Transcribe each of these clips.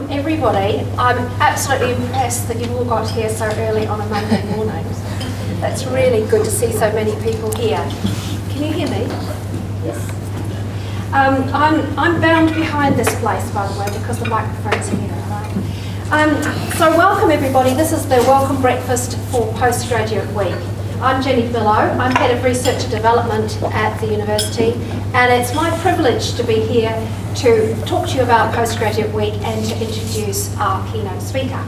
welcome everybody. I'm absolutely impressed that you've all got here so early on a Monday morning. That's really good to see so many people here. Can you hear me? Yes. I'm bound behind this place, by the way, because the microphone's here, right? So welcome everybody. This is the welcome breakfast for Postgraduate Week. I'm Jenny Billow. I'm Head of Research and Development at the University, and it's my privilege to be here to talk to you about Postgraduate Week and to introduce our keynote speaker.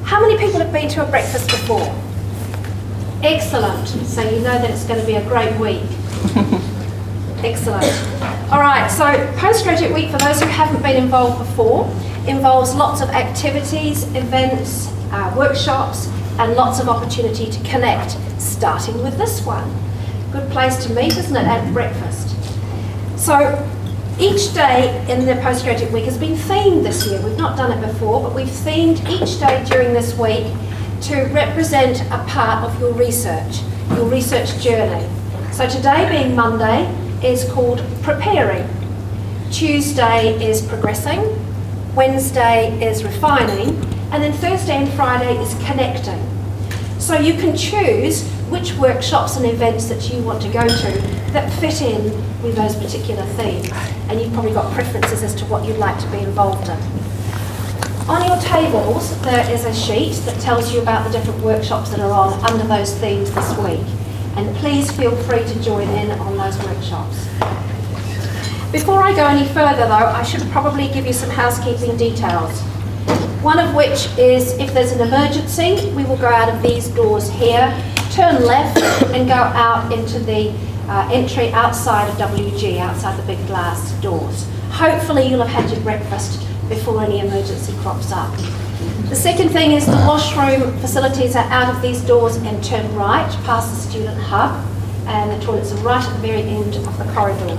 How many people have been to a breakfast before? Excellent. So you know that it's going to be a great week. Excellent. All right, so Postgraduate Week, for those who haven't been involved before, involves lots of activities, events, workshops, and lots of opportunity to connect, starting with this one. Good place to meet, isn't it, at breakfast? So each day in the Postgraduate Week has been themed this year. We've not done it before, but we've themed each day during this week to represent a part of your research journey. So today, being Monday, is called Preparing. Tuesday is Progressing. Wednesday is Refining. And then Thursday and Friday is Connecting. So you can choose which workshops and events that you want to go to that fit in with those particular themes. And you've probably got preferences as to what you'd like to be involved in. On your tables, there is a sheet that tells you about the different workshops that are on under those themes this week. And please feel free to join in on those workshops. Before I go any further though, I should probably give you some housekeeping details. One of which is if there's an emergency, we will go out of these doors here, turn left and go out into the entry outside of WG, outside the big glass doors. Hopefully you'll have had your breakfast before any emergency crops up. The second thing is the washroom facilities are out of these doors and turn right past the student hub, and the toilets are right at the very end of the corridor.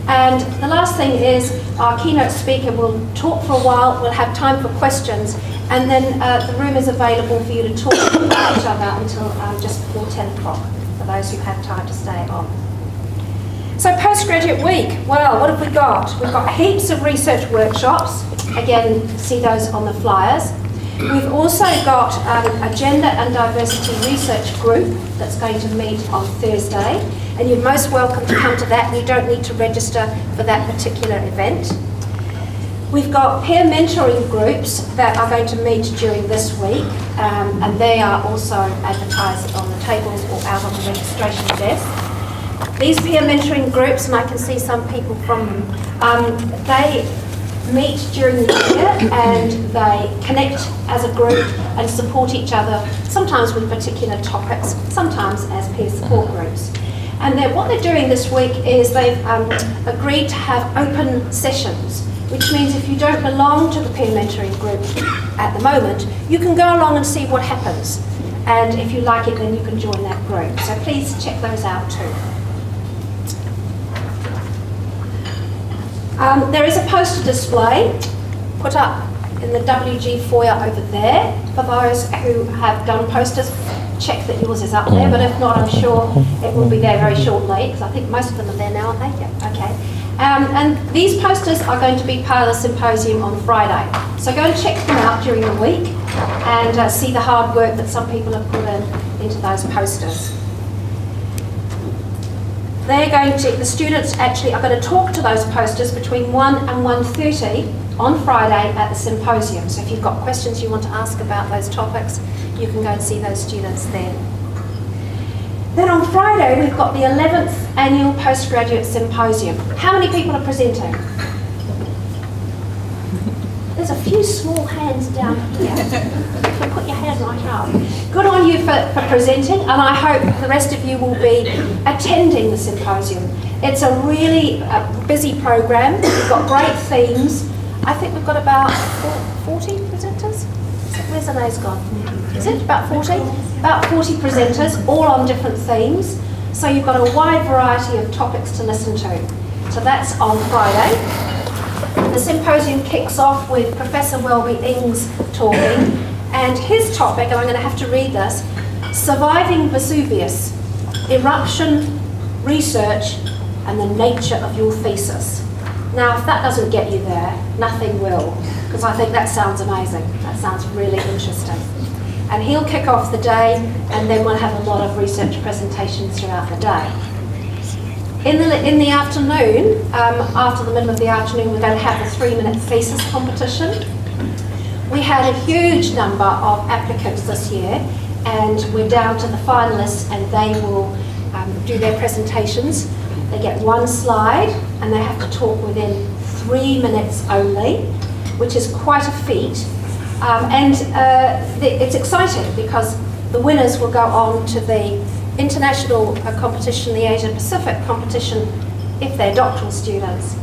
And the last thing is our keynote speaker will talk for a while, we'll have time for questions, and then the room is available for you to talk to each other until just before 10 o'clock, for those who have time to stay on. So Postgraduate Week, well, what have we got? We've got heaps of research workshops. Again, see those on the flyers. We've also got a gender and diversity research group that's going to meet on Thursday, and you're most welcome to come to that. You don't need to register for that particular event. We've got peer mentoring groups that are going to meet during this week, and they are also advertised on the tables or out on the registration desk. These peer mentoring groups, and I can see some people from them, they meet during the year and they connect as a group and support each other, sometimes with particular topics, sometimes as peer support groups. And what they're doing this week is they've agreed to have open sessions, which means if you don't belong to the peer mentoring group at the moment, you can go along and see what happens. And if you like it, then you can join that group. So please check those out too. There is a poster display put up in the WG foyer over there. For those who have done posters, check that yours is up there, but if not, I'm sure it will be there very shortly, because I think most of them are there now, aren't they? Yeah, okay. And these posters are going to be part of the symposium on Friday. So go and check them out during the week and see the hard work that some people have put into those posters. The students actually are going to talk to those posters between 1 and 1:30 on Friday at the symposium. So if you've got questions you want to ask about those topics, you can go and see those students then. Then on Friday, we've got the 11th Annual Postgraduate Symposium. How many people are presenting? There's a few small hands down here. So put your hand right up. Good on you for presenting, and I hope the rest of you will be attending the symposium. It's a really busy program. We've got great themes. I think we've got about 40 presenters. Where's the nose gone? Is it about 40? About 40 presenters, all on different themes. So you've got a wide variety of topics to listen to. So that's on Friday. The symposium kicks off with Professor Welby-Ings talking, and his topic, and I'm going to have to read this, Surviving Vesuvius, Eruption, Research, and the Nature of Your Thesis. Now, if that doesn't get you there, nothing will, because I think that sounds amazing. That sounds really interesting. And he'll kick off the day, and then we'll have a lot of research presentations throughout the day. In the afternoon, after the middle of the afternoon, we're going to have the 3-minute thesis competition. We had a huge number of applicants this year, and we're down to the finalists, and they will do their presentations. They get one slide, and they have to talk within 3 minutes only, which is quite a feat. It's exciting because the winners will go on to the international competition, the Asia Pacific competition, if they're doctoral students.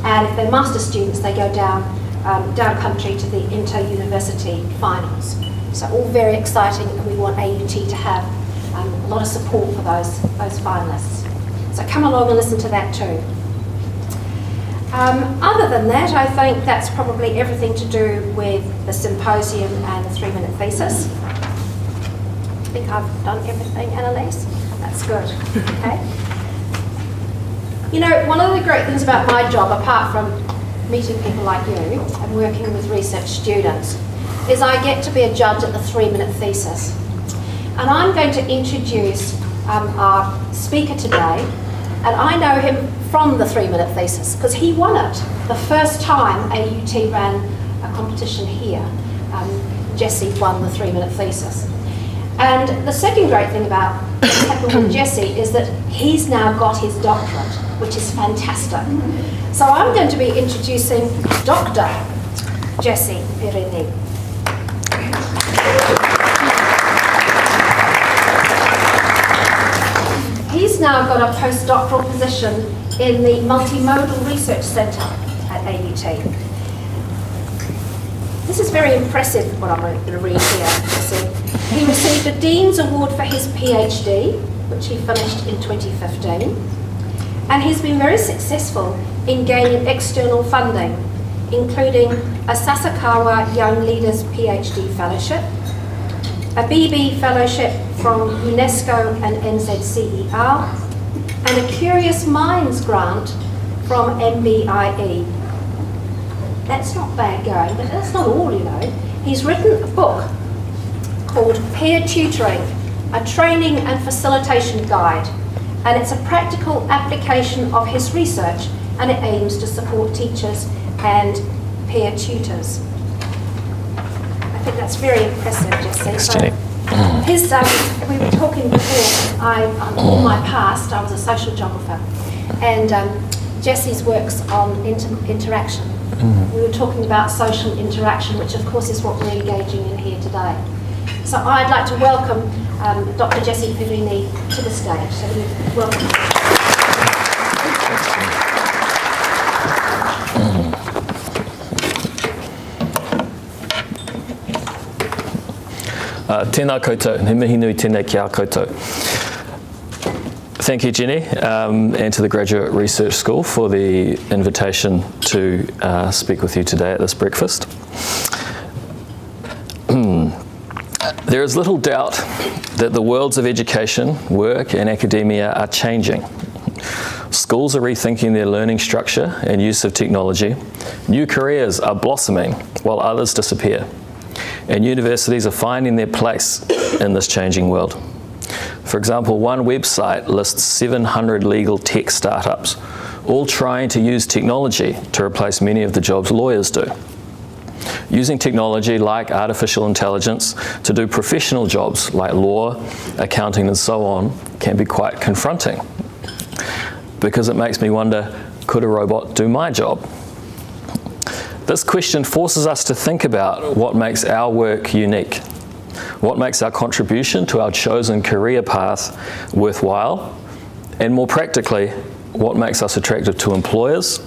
And if they're master students, they go down country to the inter-university finals. So all very exciting, and we want AUT to have a lot of support for those finalists. So come along and listen to that too. Other than that, I think that's probably everything to do with the symposium and the 3-minute thesis. I think I've done everything, Annalise. That's good. Okay. You know, one of the great things about my job, apart from meeting people like you and working with research students, is I get to be a judge at the 3-minute thesis. And I'm going to introduce our speaker today, and I know him from the 3-minute thesis because he won it the first time AUT ran a competition here. Jesse won the 3-minute thesis. And the second great thing about what's happened with Jesse is that he's now got his doctorate, which is fantastic. So I'm going to be introducing Dr. Jesse Pirini. He's now got a postdoctoral position in the Multimodal Research Centre at AUT. This is very impressive, what I'm going to read here. He received a Dean's Award for his PhD, which he finished in 2015, and he's been very successful in gaining external funding, including a Sasakawa Young Leaders PhD Fellowship, a BB Fellowship from UNESCO and NZCER, and a Curious Minds grant from MBIE. That's not bad going, but that's not all, you know. He's written a book called Peer Tutoring, a Training and Facilitation Guide, and it's a practical application of his research, and it aims to support teachers and peer tutors. I think that's very impressive, Jesse. So his, we were talking before, all my past, I was a social geographer, and Jesse's works on interaction. We were talking about social interaction, which of course is what we're engaging in here today. So I'd like to welcome Dr. Jesse Pirini to the stage. So welcome. Tēnā koutou, he mihi nui tēnei ki a koutou. Thank you, Jenny, and to the Graduate Research School for the invitation to speak with you today at this breakfast. There is little doubt that the worlds of education, work and academia are changing. Schools are rethinking their learning structure and use of technology. New careers are blossoming while others disappear. And universities are finding their place in this changing world. For example, one website lists 700 legal tech startups, all trying to use technology to replace many of the jobs lawyers do. Using technology like artificial intelligence to do professional jobs like law, accounting and so on can be quite confronting, because it makes me wonder, could a robot do my job? This question forces us to think about what makes our work unique, what makes our contribution to our chosen career path worthwhile, and more practically, what makes us attractive to employers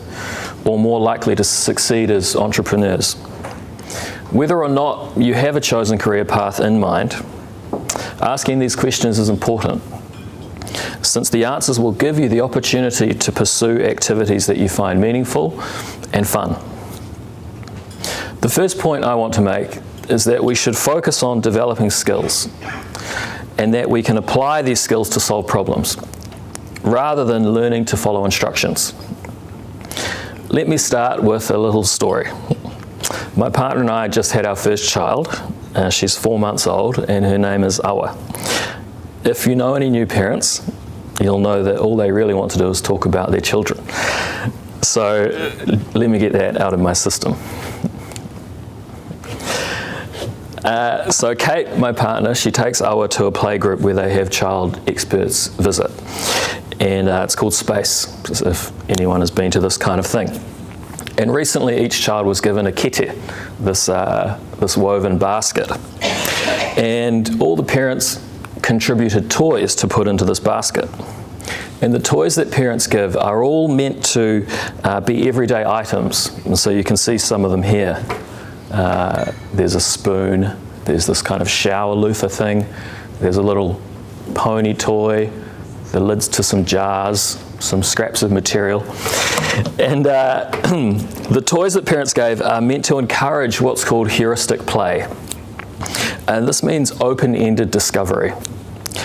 or more likely to succeed as entrepreneurs. Whether or not you have a chosen career path in mind, asking these questions is important, since the answers will give you the opportunity to pursue activities that you find meaningful and fun. The first point I want to make is that we should focus on developing skills, and that we can apply these skills to solve problems, rather than learning to follow instructions. let me start with a little story. My partner and I just had our first child. She's 4 months old, and her name is Awa. If you know any new parents, you'll know that all they really want to do is talk about their children. So let me get that out of my system. So Kate, my partner, she takes Awa to a playgroup where they have child experts visit. And it's called Space, if anyone has been to this kind of thing. And recently each child was given a kete, this woven basket. And all the parents contributed toys to put into this basket. And the toys that parents give are all meant to be everyday items. And so you can see some of them here. There's a spoon, there's this kind of shower loofah thing, there's a little pony toy, the lids to some jars, some scraps of material. And the toys that parents gave are meant to encourage what's called heuristic play. And this means open-ended discovery.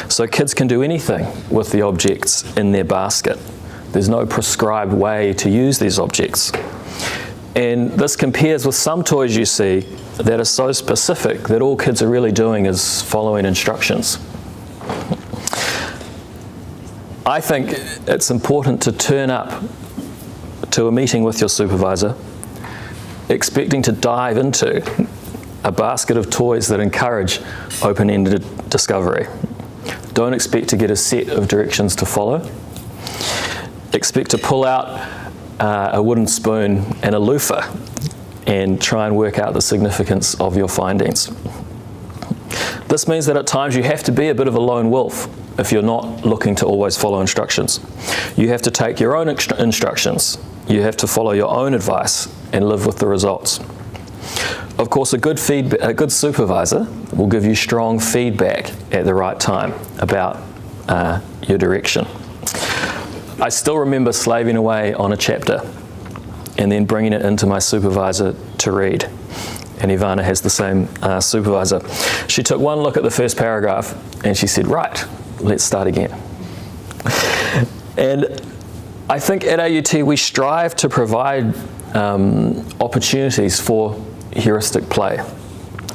So kids can do anything with the objects in their basket. There's no prescribed way to use these objects. And this compares with some toys you see that are so specific that all kids are really doing is following instructions. I think it's important to turn up to a meeting with your supervisor expecting to dive into a basket of toys that encourage open-ended discovery. Don't expect to get a set of directions to follow. Expect to pull out a wooden spoon and a loofah and try and work out the significance of your findings. This means that at times you have to be a bit of a lone wolf if you're not looking to always follow instructions. You have to take your own instructions. You have to follow your own advice and live with the results. Of course, a good supervisor will give you strong feedback at the right time about your direction. I still remember slaving away on a chapter and then bringing it into my supervisor to read. And Ivana has the same supervisor. She took one look at the first paragraph and she said, right, let's start again. And I think at AUT we strive to provide opportunities for heuristic play.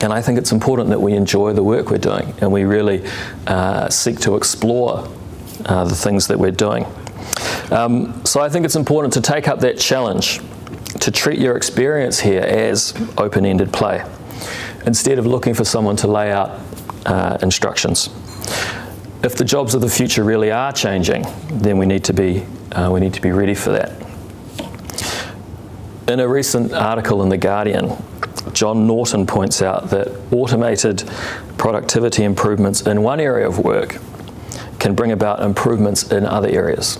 And I think it's important that we enjoy the work we're doing and we really seek to explore the things that we're doing. So I think it's important to take up that challenge, to treat your experience here as open-ended play, instead of looking for someone to lay out instructions. If the jobs of the future really are changing, then we need to be ready for that. In a recent article in The Guardian, John Norton points out that automated productivity improvements in one area of work can bring about improvements in other areas.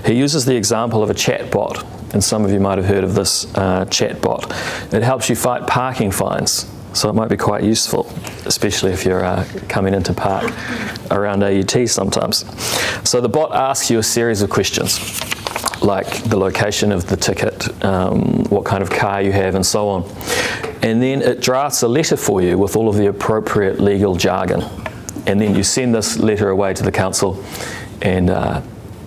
He uses the example of a chatbot, and some of you might have heard of this chatbot. It helps you fight parking fines, so it might be quite useful, especially if you're coming into park around AUT sometimes. So the bot asks you a series of questions, like the location of the ticket, what kind of car you have, and so on. And then it drafts a letter for you with all of the appropriate legal jargon. And then you send this letter away to the council, and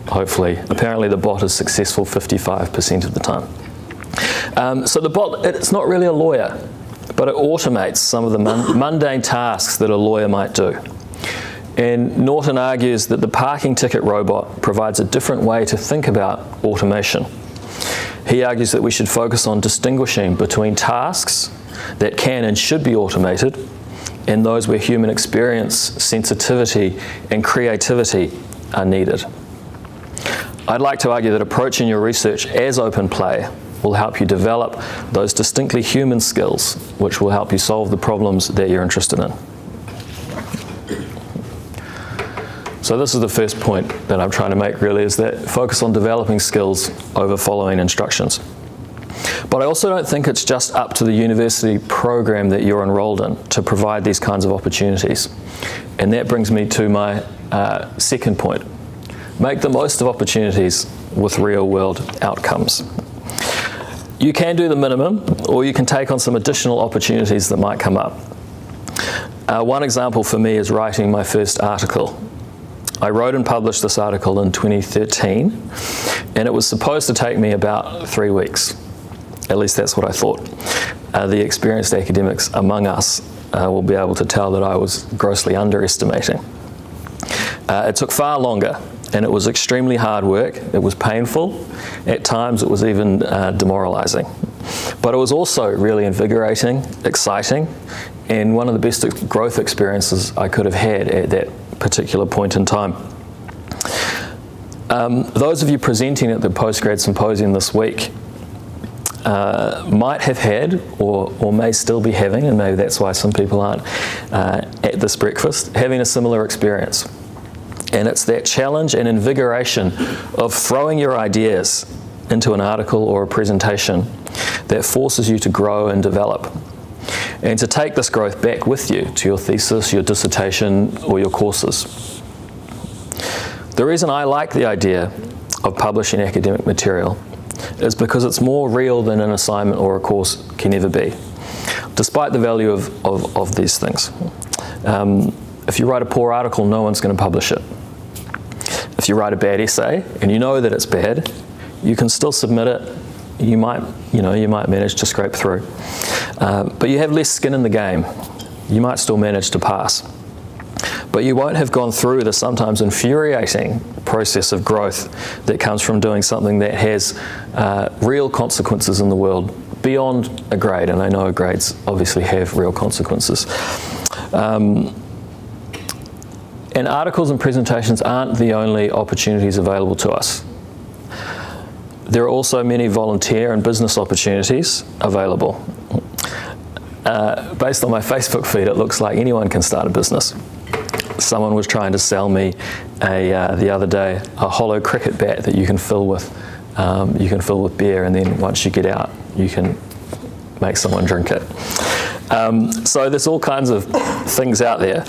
hopefully, apparently the bot is successful 55% of the time. So the bot, it's not really a lawyer, but it automates some of the mundane tasks that a lawyer might do. And Norton argues that the parking ticket robot provides a different way to think about automation. He argues that we should focus on distinguishing between tasks that can and should be automated and those where human experience, sensitivity, and creativity are needed. I'd like to argue that approaching your research as open play will help you develop those distinctly human skills which will help you solve the problems that you're interested in. So this is the first point that I'm trying to make really, is that focus on developing skills over following instructions. But I also don't think it's just up to the university program that you're enrolled in to provide these kinds of opportunities. And that brings me to my second point. Make the most of opportunities with real-world outcomes. You can do the minimum, or you can take on some additional opportunities that might come up. One example for me is writing my first article. I wrote and published this article in 2013, and it was supposed to take me about 3 weeks. At least that's what I thought. The experienced academics among us will be able to tell that I was grossly underestimating. It took far longer, and it was extremely hard work. It was painful. At times it was even demoralizing. But it was also really invigorating, exciting, and one of the best growth experiences I could have had at that particular point in time. Those of you presenting at the Postgrad Symposium this week might have had or may still be having, and maybe that's why some people aren't at this breakfast, having a similar experience. And it's that challenge and invigoration of throwing your ideas into an article or a presentation that forces you to grow and develop. And to take this growth back with you to your thesis, your dissertation, or your courses. The reason I like the idea of publishing academic material is because it's more real than an assignment or a course can ever be, despite the value of these things. If you write a poor article, no one's going to publish it. If you write a bad essay and you know that it's bad, you can still submit it. You might manage to scrape through, but you have less skin in the game. You might still manage to pass, but you won't have gone through the sometimes infuriating process of growth that comes from doing something that has real consequences in the world beyond a grade. And I know grades obviously have real consequences. And articles and presentations aren't the only opportunities available to us. There are also many volunteer and business opportunities available. Based on my Facebook feed, it looks like anyone can start a business. Someone was trying to sell me the other day a hollow cricket bat that you can fill with beer, and then once you get out, you can make someone drink it. So there's all kinds of things out there.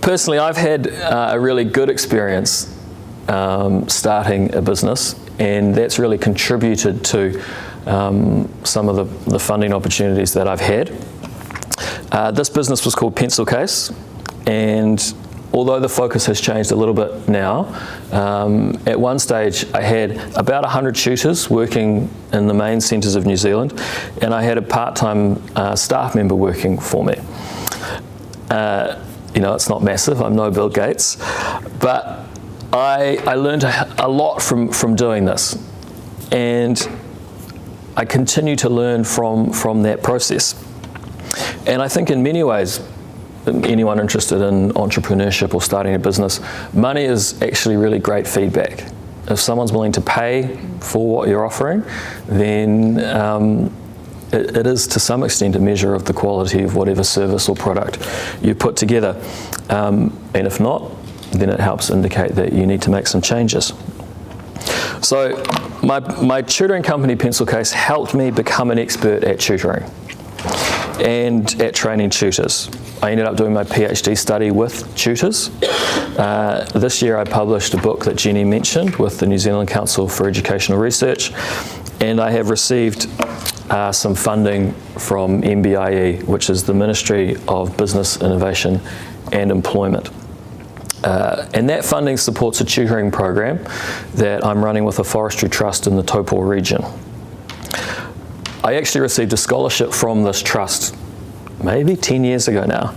Personally, I've had a really good experience starting a business, and that's really contributed to some of the funding opportunities that I've had. This business was called Pencil Case, and although the focus has changed a little bit now, at one stage I had about 100 tutors working in the main centres of New Zealand, and I had a part-time staff member working for me. It's not massive, I'm no Bill Gates, but I learned a lot from doing this, and I continue to learn from that process. And I think in many ways, anyone interested in entrepreneurship or starting a business, money is actually really great feedback. If someone's willing to pay for what you're offering, then it is to some extent a measure of the quality of whatever service or product you put together. And if not, then it helps indicate that you need to make some changes. So my tutoring company, Pencil Case, helped me become an expert at tutoring and at training tutors. I ended up doing my PhD study with tutors. This year I published a book that Jenny mentioned with the New Zealand Council for Educational Research, and I have received some funding from MBIE, which is the Ministry of Business, Innovation and Employment. And that funding supports a tutoring program that I'm running with a forestry trust in the Taupo region. I actually received a scholarship from this trust maybe 10 years ago now,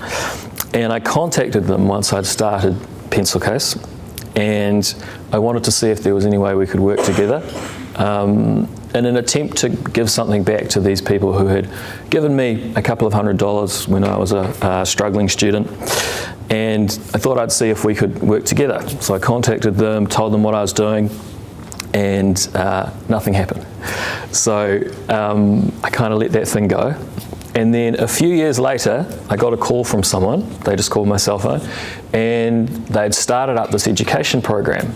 and I contacted them once I'd started Pencil Case, and I wanted to see if there was any way we could work together in an attempt to give something back to these people who had given me a couple of $100 when I was a struggling student. And I thought I'd see if we could work together. So I contacted them, told them what I was doing, and nothing happened. So I kind of let that thing go. And then a few years later, I got a call from someone. They just called my cell phone, and they'd started up this education program.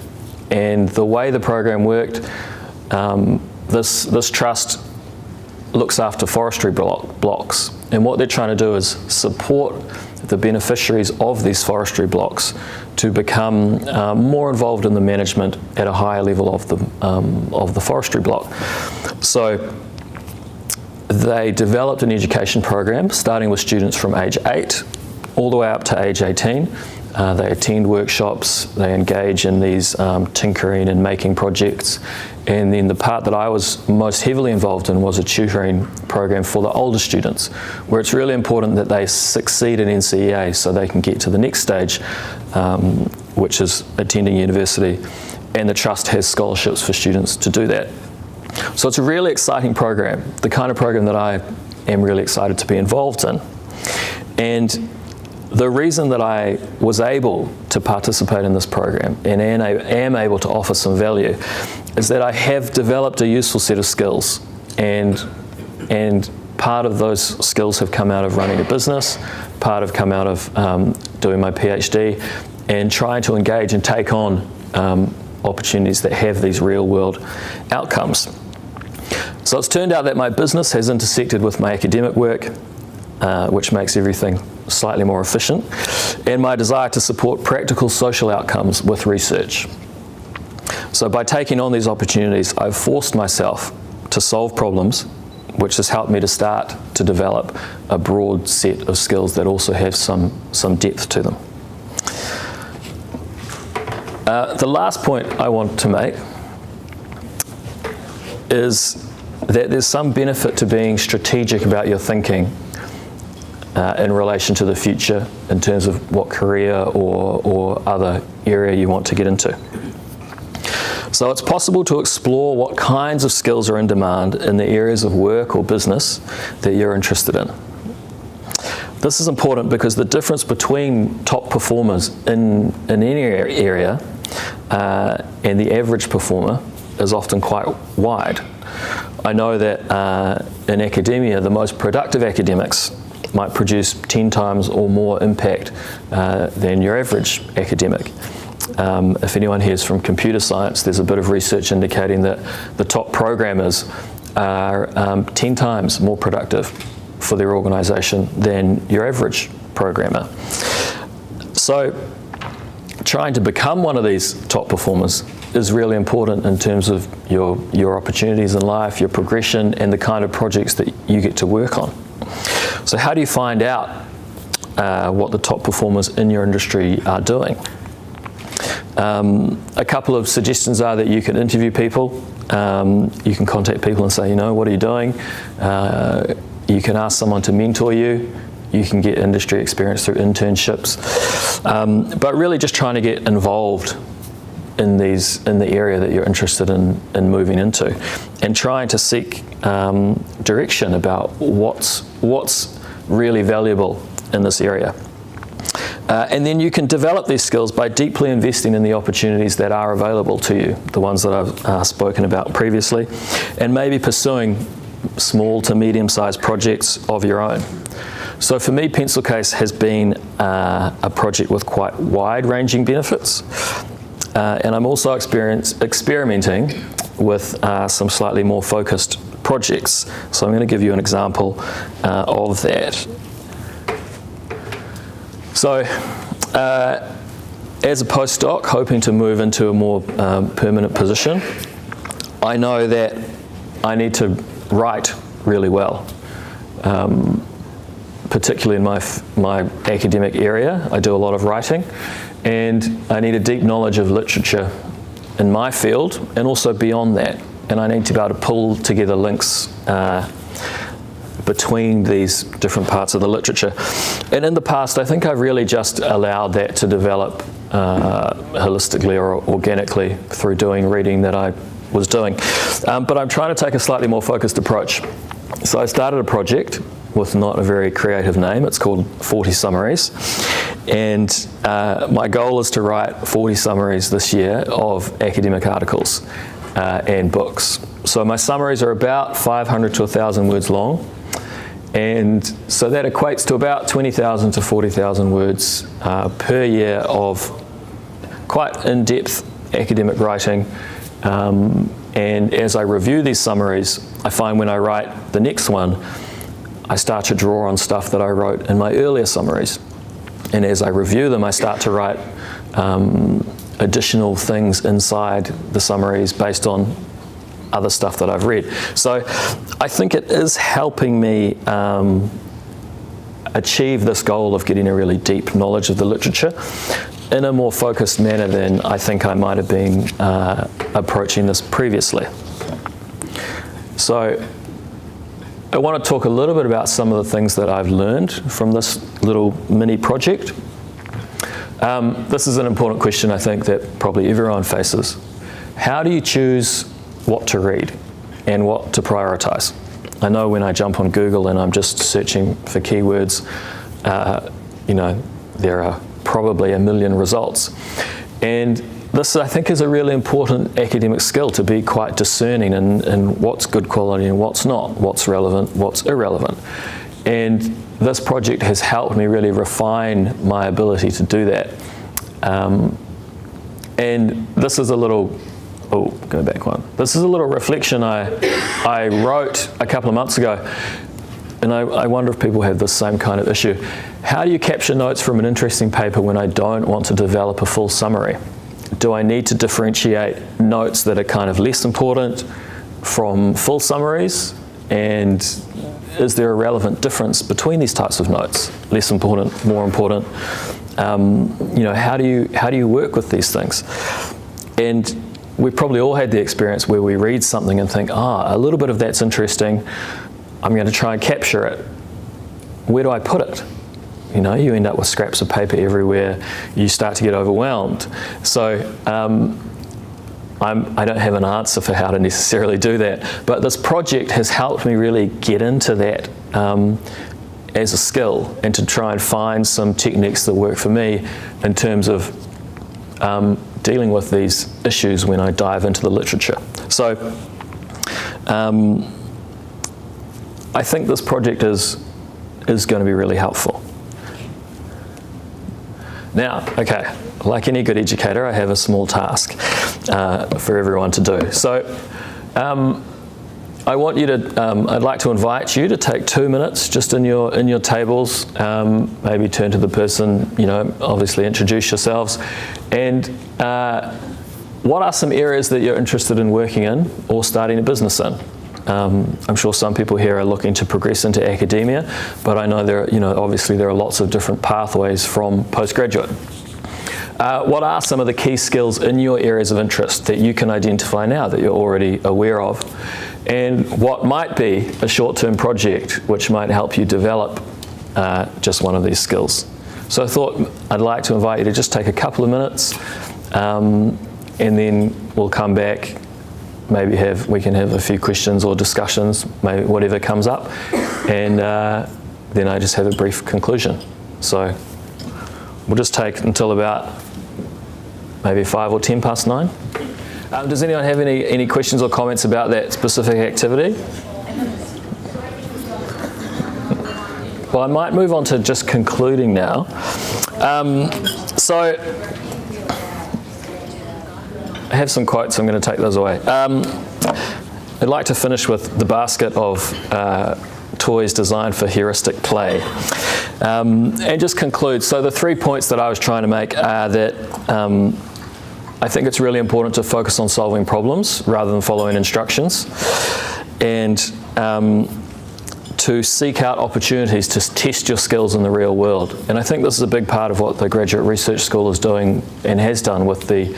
And the way the program worked, this trust looks after forestry blocks. And what they're trying to do is support the beneficiaries of these forestry blocks to become more involved in the management at a higher level of the forestry block. So they developed an education program starting with students from age 8 all the way up to age 18, They attend workshops, they engage in these tinkering and making projects. And then the part that I was most heavily involved in was a tutoring program for the older students, where it's really important that they succeed in NCEA so they can get to the next stage, which is attending university. And the Trust has scholarships for students to do that. So it's a really exciting program, the kind of program that I am really excited to be involved in. And the reason that I was able to participate in this program and am able to offer some value is that I have developed a useful set of skills, and part of those skills have come out of running a business, part have come out of doing my PhD and trying to engage and take on opportunities that have these real world outcomes. So it's turned out that my business has intersected with my academic work, which makes everything slightly more efficient, and my desire to support practical social outcomes with research. So by taking on these opportunities, I've forced myself to solve problems, which has helped me to start to develop a broad set of skills that also have some depth to them. The last point I want to make is that there's some benefit to being strategic about your thinking in relation to the future in terms of what career or other area you want to get into. So it's possible to explore what kinds of skills are in demand in the areas of work or business that you're interested in. This is important because the difference between top performers in any area and the average performer is often quite wide. I know that in academia, the most productive academics might produce 10 times or more impact than your average academic. If anyone here is from computer science, there's a bit of research indicating that the top programmers are 10 times more productive for their organisation than your average programmer. So trying to become one of these top performers is really important in terms of your opportunities in life, your progression, and the kind of projects that you get to work on. So how do you find out what the top performers in your industry are doing? A couple of suggestions are that you can interview people, you can contact people and say, what are you doing? You can ask someone to mentor you. You can get industry experience through internships, but really just trying to get involved in the area that you're interested in moving into, and trying to seek direction about what's really valuable in this area. And then you can develop these skills by deeply investing in the opportunities that are available to you, the ones that I've spoken about previously, and maybe pursuing small to medium-sized projects of your own. So for me, Pencil Case has been a project with quite wide-ranging benefits, and I'm also experimenting with some slightly more focused projects. So I'm going to give you an example of that. So, as a postdoc, hoping to move into a more permanent position, I know that I need to write really well, particularly in my academic area. I do a lot of writing, and I need a deep knowledge of literature in my field and also beyond that. And I need to be able to pull together links between these different parts of the literature. And in the past, I think I've really just allowed that to develop holistically or organically through doing reading that I was doing. But I'm trying to take a slightly more focused approach. So I started a project with not a very creative name. It's called 40 Summaries. And my goal is to write 40 summaries this year of academic articles and books. So my summaries are about 500 to 1,000 words long. And so that equates to about 20,000 to 40,000 words per year of quite in-depth academic writing. And as I review these summaries, I find when I write the next one, I start to draw on stuff that I wrote in my earlier summaries. And as I review them, I start to write additional things inside the summaries based on other stuff that I've read. So I think it is helping me achieve this goal of getting a really deep knowledge of the literature in a more focused manner than I think I might have been approaching this previously. So I want to talk a little bit about some of the things that I've learned from this little mini project. This is an important question, I think, that probably everyone faces. How do you choose what to read and what to prioritize? I know when I jump on Google and I'm just searching for keywords, there are probably a million results. And this, I think, is a really important academic skill, to be quite discerning in what's good quality and what's not, what's relevant, what's irrelevant. And this project has helped me really refine my ability to do that. And this is a little, go back one. This is a little reflection I wrote a couple of months ago, and I wonder if people have the same kind of issue. How do you capture notes from an interesting paper when I don't want to develop a full summary? Do I need to differentiate notes that are kind of less important from full summaries? And is there a relevant difference between these types of notes? Less important, more important? How do you work with these things? And we've probably all had the experience where we read something and think, a little bit of that's interesting, I'm going to try and capture it. Where do I put it? You end up with scraps of paper everywhere, you start to get overwhelmed. So I don't have an answer for how to necessarily do that, but this project has helped me really get into that as a skill, and to try and find some techniques that work for me in terms of dealing with these issues when I dive into the literature. So I think this project is going to be really helpful. Now, okay, like any good educator, I have a small task for everyone to do. So I'd like to invite you to take 2 minutes just in your tables, maybe turn to the person, obviously introduce yourselves, and what are some areas that you're interested in working in or starting a business in? I'm sure some people here are looking to progress into academia, but I know obviously there are lots of different pathways from postgraduate. What are some of the key skills in your areas of interest that you can identify now that you're already aware of? And what might be a short-term project which might help you develop just one of these skills? So I thought I'd like to invite you to just take a couple of minutes, and then we'll come back. Maybe we can have a few questions or discussions, maybe whatever comes up, and then I just have a brief conclusion. So we'll just take until about maybe 5 or 10 past 9. Does anyone have any questions or comments about that specific activity? Well, I might move on to just concluding now. So I have some quotes, I'm going to take those away. I'd like to finish with the basket of toys designed for heuristic play. And just conclude. So the 3 points that I was trying to make are that I think it's really important to focus on solving problems rather than following instructions, and to seek out opportunities to test your skills in the real world. And I think this is a big part of what the Graduate Research School is doing and has done with this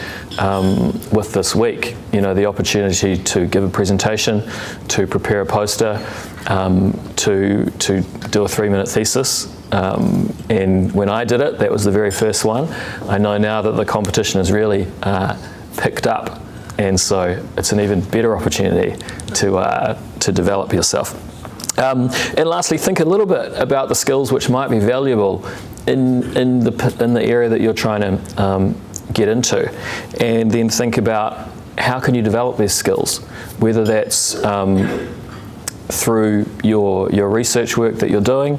week. The opportunity to give a presentation, to prepare a poster, to do a 3-minute thesis. And when I did it, that was the very first one. I know now that the competition has really picked up, and so it's an even better opportunity to develop yourself. And lastly, think a little bit about the skills which might be valuable in the area that you're trying to get into, and then think about how can you develop these skills, whether that's through your research work that you're doing,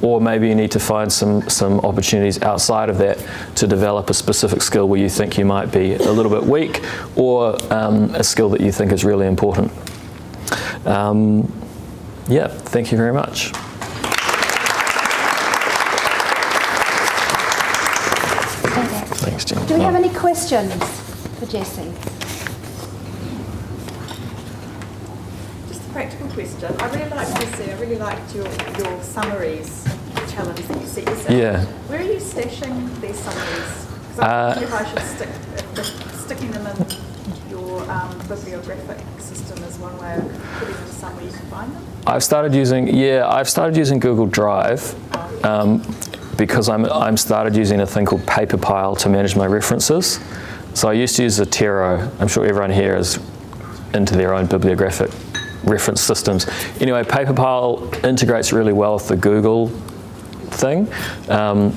or maybe you need to find some opportunities outside of that to develop a specific skill where you think you might be a little bit weak, or a skill that you think is really important. Yeah, thank you very much. Thanks, Jen. Do we have any questions for Jesse? Just a practical question. I really liked your summaries localities that you see yourself. Yeah. Where are you stashing these summaries? Because I wonder if I should sticking them in your bibliographic system as one way of putting them somewhere you can find them. I've started using Google Drive because I'm started using a thing called Paperpile to manage my references. So I used to use Zotero. I'm sure everyone here is into their own bibliographic reference systems. Anyway, Paperpile integrates really well with the Google thing.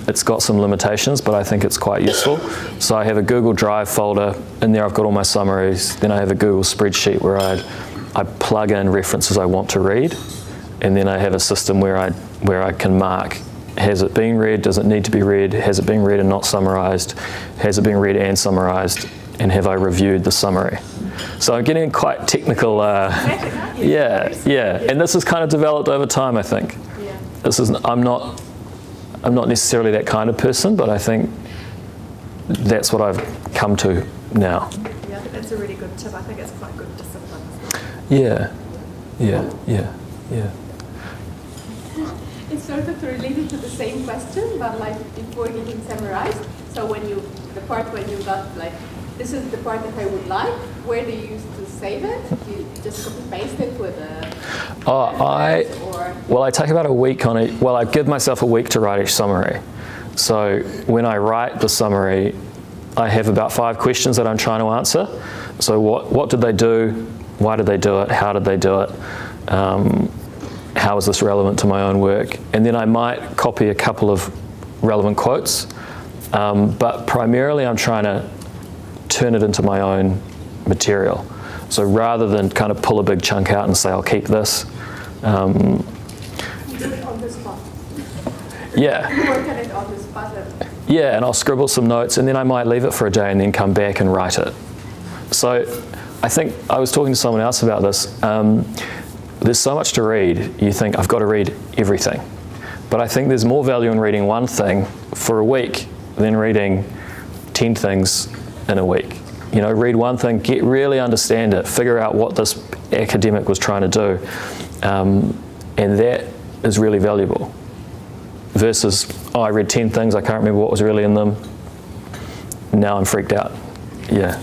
It's got some limitations, but I think it's quite useful. So I have a Google Drive folder. In there I've got all my summaries. Then I have a Google spreadsheet where I plug in references I want to read. And then I have a system where I can mark, has it been read, does it need to be read, has it been read and not summarized, has it been read and summarized, and have I reviewed the summary. So I'm getting quite technical. Yeah, and this has kind of developed over time, I think. Yeah. I'm not necessarily that kind of person, but I think that's what I've come to now. Yeah, I think that's a really good tip. I think it's quite good discipline. Yeah. It's sort of related to the same question, but like before getting summarized. So the part when you got like, this is the part that I would like, where do you use to save it? Do you just copy paste it with a... I take about a week on it. Well, I give myself a week to write each summary. So when I write the summary, I have about 5 questions that I'm trying to answer. So what did they do? Why did they do it? How did they do it? How is this relevant to my own work? And then I might copy a couple of relevant quotes, but primarily I'm trying to turn it into my own material. So rather than kind of pull a big chunk out and say, I'll keep this. You do it on the spot. Yeah. You work on it on the spot. Yeah, and I'll scribble some notes and then I might leave it for a day and then come back and write it. So I think I was talking to someone else about this. There's so much to read, you think, I've got to read everything. But I think there's more value in reading one thing for a week than reading 10 things in a week. You know, read one thing, really understand it, figure out what this academic was trying to do. And that is really valuable. Versus, I read 10 things, I can't remember what was really in them. Now I'm freaked out. Yeah.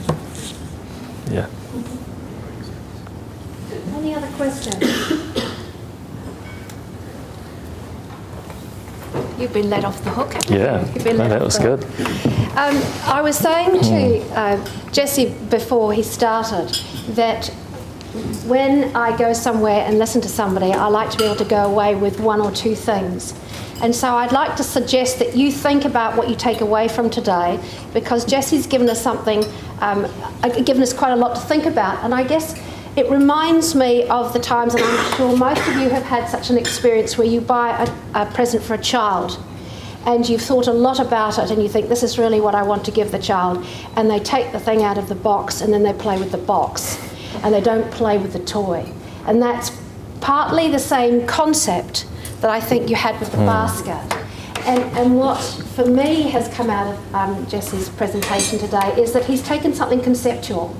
Any other questions? You've been let off the hook, haven't you? Yeah, You've been no, let that off was the good. hook. I was saying to Jesse before he started that when I go somewhere and listen to somebody, I like to be able to go away with 1 or 2 things. And so I'd like to suggest that you think about what you take away from today, because Jesse's given us something, given us quite a lot to think about. And I guess it reminds me of the times, and I'm sure most of you have had such an experience, where you buy a present for a child and you've thought a lot about it and you think, this is really what I want to give the child, and they take the thing out of the box and then they play with the box and they don't play with the toy. And that's partly the same concept that I think you had with the basket. And what for me has come out of Jesse's presentation today is that he's taken something conceptual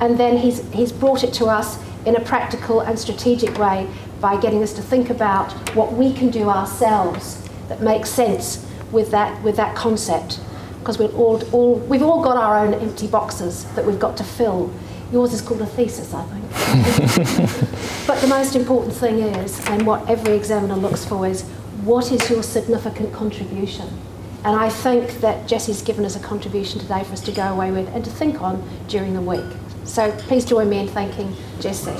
and then he's brought it to us in a practical and strategic way by getting us to think about what we can do ourselves that makes sense with that concept. Because we've all got our own empty boxes that we've got to fill. Yours is called a thesis, I think. But the most important thing is, and what every examiner looks for, is what is your significant contribution? And I think that Jesse's given us a contribution today for us to go away with and to think on during the week. So please join me in thanking Jesse.